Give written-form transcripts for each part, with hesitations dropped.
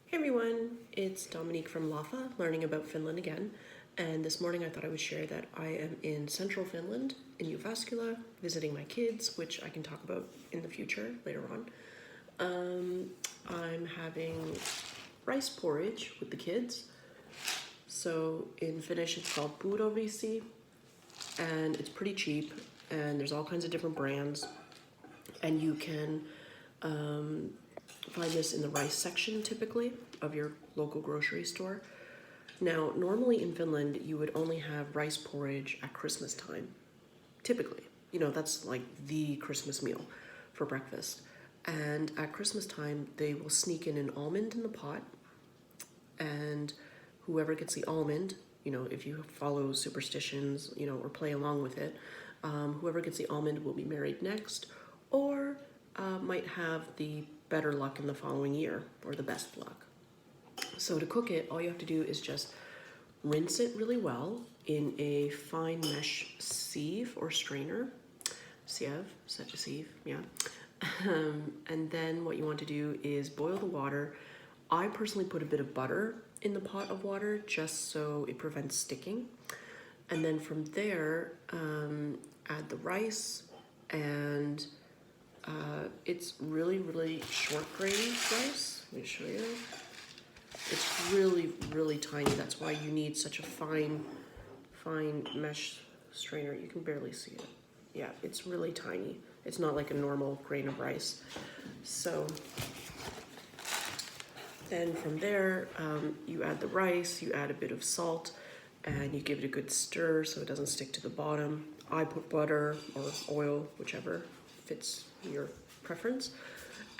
Hey everyone, it's Dominique from LAFA, learning about Finland again. And this morning I thought I would share that I am in central Finland, in Jyväskylä, visiting my kids, which I can talk about in the future, later on. I'm having rice porridge with the kids. So in Finnish it's called Porridge, and it's pretty cheap, and there's all kinds of different brands. And you can find this in the rice section typically of your local grocery store. Now, normally in Finland, you would only have rice porridge at Christmas time. Typically, that's like the Christmas meal for breakfast. And at Christmas time, they will sneak in an almond in the pot, and whoever gets the almond, if you follow superstitions, or play along with it, whoever gets the almond will be married next, or might have the better luck in the following year, or the best luck. So to cook it, all you have to do is just rinse it really well in a fine mesh sieve or strainer. Sieve, such a sieve, yeah. And then what you want to do is boil the water. I personally put a bit of butter in the pot of water just so it prevents sticking. And then from there, add the rice, and it's really, really short grain rice. Let me show you. It's really, really tiny. That's why you need such a fine mesh strainer. You can barely see it. Yeah, it's really tiny. It's not like a normal grain of rice. So then from there, you add the rice, you add a bit of salt, and you give it a good stir so it doesn't stick to the bottom. I put butter or oil, whichever fits your preference.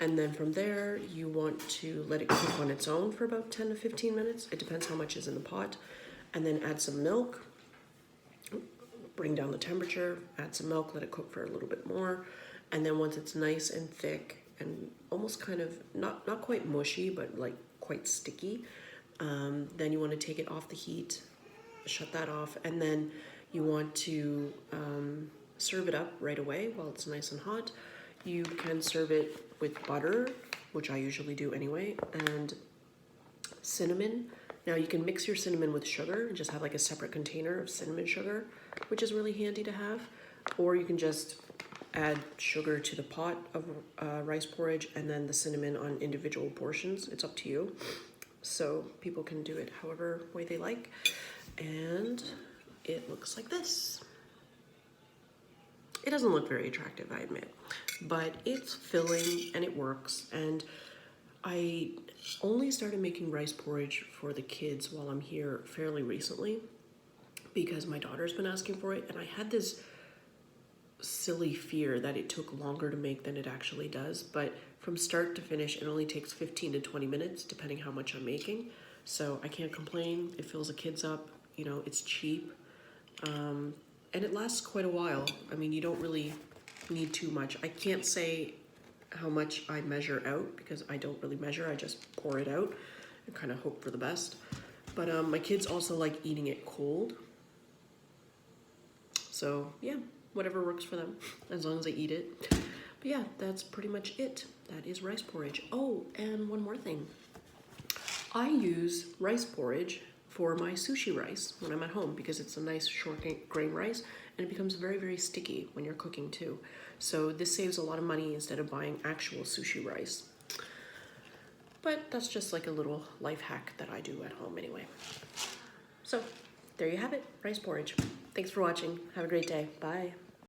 And then from there, you want to let it cook on its own for about 10 to 15 minutes. It depends how much is in the pot. And then add some milk, bring down the temperature, add some milk, let it cook for a little bit more. And then once it's nice and thick and almost kind of, not quite mushy, but like quite sticky, then you want to take it off the heat, shut that off, and then you want to serve it up right away while it's nice and hot. You can serve it with butter, which I usually do anyway, and cinnamon. Now you can mix your cinnamon with sugar and just have like a separate container of cinnamon sugar, which is really handy to have. Or you can just add sugar to the pot of rice porridge and then the cinnamon on individual portions. It's up to you. So people can do it however way they like. And it looks like this. It doesn't look very attractive, I admit, but it's filling and it works. And I only started making rice porridge for the kids while I'm here fairly recently because my daughter's been asking for it, and I had this silly fear that it took longer to make than it actually does. But from start to finish, it only takes 15 to 20 minutes, depending how much I'm making. So I can't complain. It fills the kids up. It's cheap. And it lasts quite a while. I mean, you don't really need too much. I can't say how much I measure out because I don't really measure. I just pour it out and kind of hope for the best. But my kids also like eating it cold. So yeah, whatever works for them, as long as they eat it. But yeah, that's pretty much it. That is rice porridge. Oh, and one more thing. I use rice porridge for my sushi rice when I'm at home because it's a nice short grain rice, and it becomes very, very sticky when you're cooking too. So this saves a lot of money instead of buying actual sushi rice. But that's just like a little life hack that I do at home anyway. So there you have it, rice porridge. Thanks for watching. Have a great day. Bye.